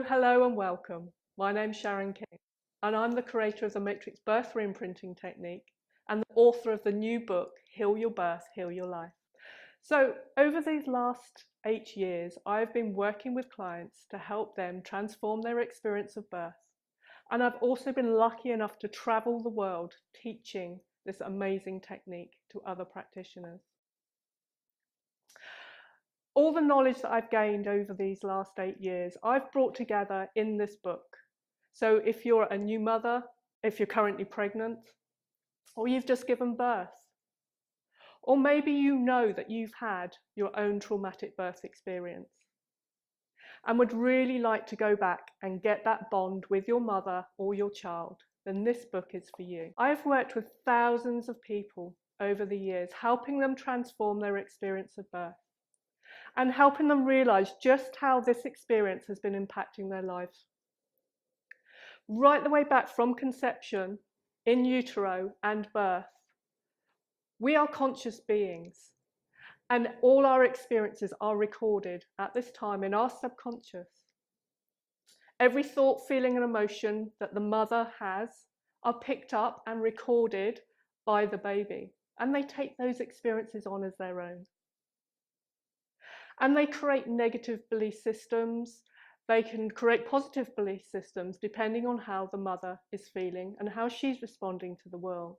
Hello and welcome. My name's Sharon King, and I'm the creator of the Matrix Birth Reimprinting Technique and the author of the new book, Heal Your Birth, Heal Your Life. So over these last 8 years, I've been working with clients to help them transform their experience of birth. And I've also been lucky enough to travel the world teaching this amazing technique to other practitioners. All the knowledge that I've gained over these last 8 years, I've brought together in this book. So if you're a new mother, if you're currently pregnant, or you've just given birth, or maybe you know that you've had your own traumatic birth experience and would really like to go back and get that bond with your mother or your child, then this book is for you. I've worked with thousands of people over the years, helping them transform their experience of birth and helping them realize just how this experience has been impacting their lives. Right the way back from conception, in utero, and birth, we are conscious beings, and all our experiences are recorded at this time in our subconscious. Every thought, feeling, and emotion that the mother has are picked up and recorded by the baby, and they take those experiences on as their own. And they create negative belief systems. They can create positive belief systems depending on how the mother is feeling and how she's responding to the world.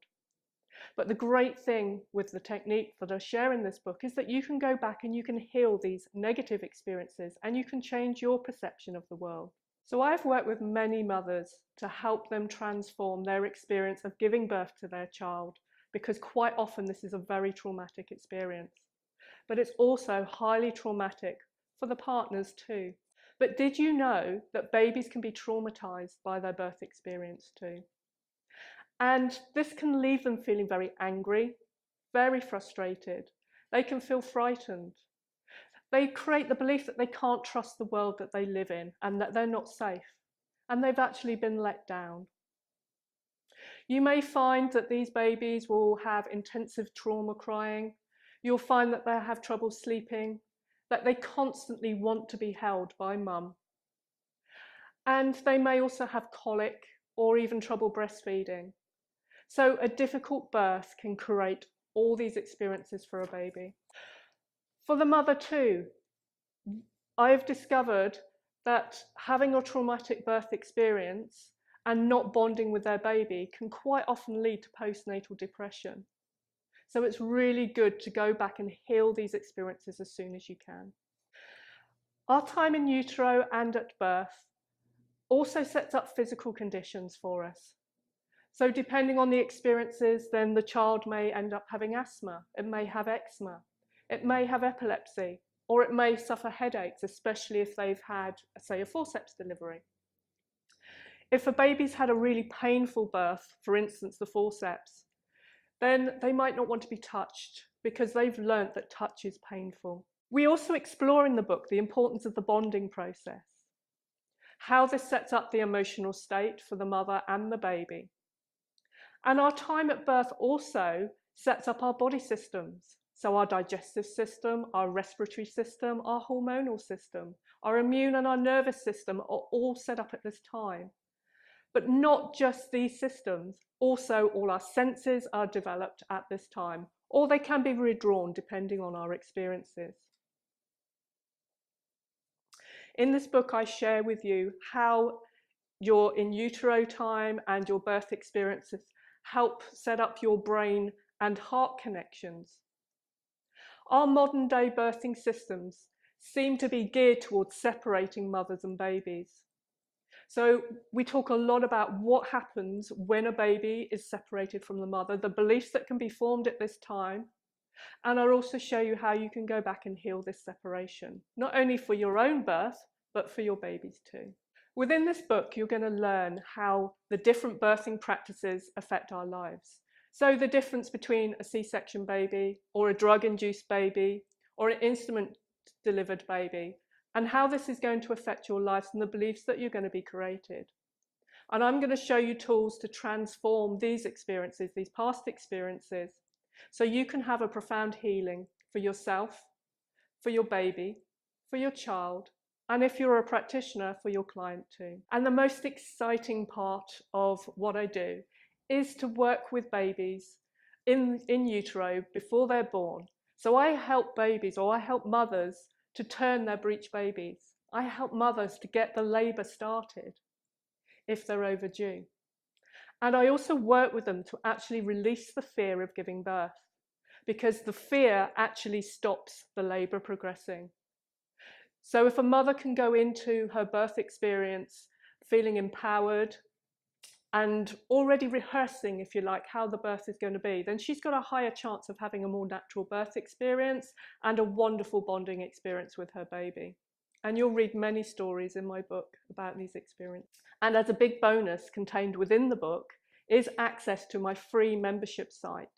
But the great thing with the technique that I share in this book is that you can go back and you can heal these negative experiences and you can change your perception of the world. So I've worked with many mothers to help them transform their experience of giving birth to their child, because quite often this is a very traumatic experience. But it's also highly traumatic for the partners too. But did you know that babies can be traumatized by their birth experience too? And this can leave them feeling very angry, very frustrated. They can feel frightened. They create the belief that they can't trust the world that they live in and that they're not safe. And they've actually been let down. You may find that these babies will have intensive trauma crying. You'll find that they have trouble sleeping, that they constantly want to be held by mum. And they may also have colic or even trouble breastfeeding. So a difficult birth can create all these experiences for a baby. For the mother too, I've discovered that having a traumatic birth experience and not bonding with their baby can quite often lead to postnatal depression. So it's really good to go back and heal these experiences as soon as you can. Our time in utero and at birth also sets up physical conditions for us. So depending on the experiences, then the child may end up having asthma, it may have eczema, it may have epilepsy, or it may suffer headaches, especially if they've had, say, a forceps delivery. If a baby's had a really painful birth, for instance, the forceps, then they might not want to be touched because they've learnt that touch is painful. We also explore in the book the importance of the bonding process, how this sets up the emotional state for the mother and the baby. And our time at birth also sets up our body systems. So our digestive system, our respiratory system, our hormonal system, our immune and our nervous system are all set up at this time. But not just these systems, also all our senses are developed at this time, or they can be redrawn depending on our experiences. In this book, I share with you how your in utero time and your birth experiences help set up your brain and heart connections. Our modern day birthing systems seem to be geared towards separating mothers and babies. So we talk a lot about what happens when a baby is separated from the mother, the beliefs that can be formed at this time, and I'll also show you how you can go back and heal this separation, not only for your own birth, but for your babies too. Within this book, you're going to learn how the different birthing practices affect our lives. So the difference between a C-section baby or a drug-induced baby or an instrument-delivered baby, and how this is going to affect your lives and the beliefs that you're going to be created. And I'm going to show you tools to transform these experiences, these past experiences, so you can have a profound healing for yourself, for your baby, for your child, and if you're a practitioner, for your client too. And the most exciting part of what I do is to work with babies in utero before they're born. So I help babies, or I help mothers to turn their breech babies. I help mothers to get the labour started if they're overdue. And I also work with them to actually release the fear of giving birth, because the fear actually stops the labour progressing. So if a mother can go into her birth experience feeling empowered and already rehearsing, if you like, how the birth is going to be, then she's got a higher chance of having a more natural birth experience and a wonderful bonding experience with her baby. And you'll read many stories in my book about these experiences. And as a big bonus contained within the book is access to my free membership site,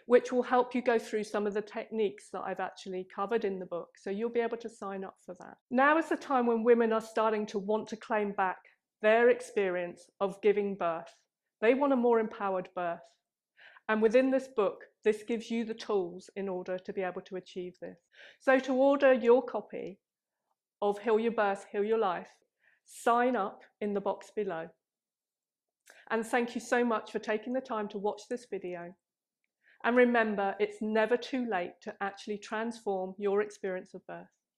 which will help you go through some of the techniques that I've actually covered in the book. So you'll be able to sign up for that. Now is the time when women are starting to want to claim back their experience of giving birth. They want a more empowered birth. And within this book, this gives you the tools in order to be able to achieve this. So to order your copy of Heal Your Birth, Heal Your Life, sign up in the box below. And thank you so much for taking the time to watch this video. And remember, it's never too late to actually transform your experience of birth.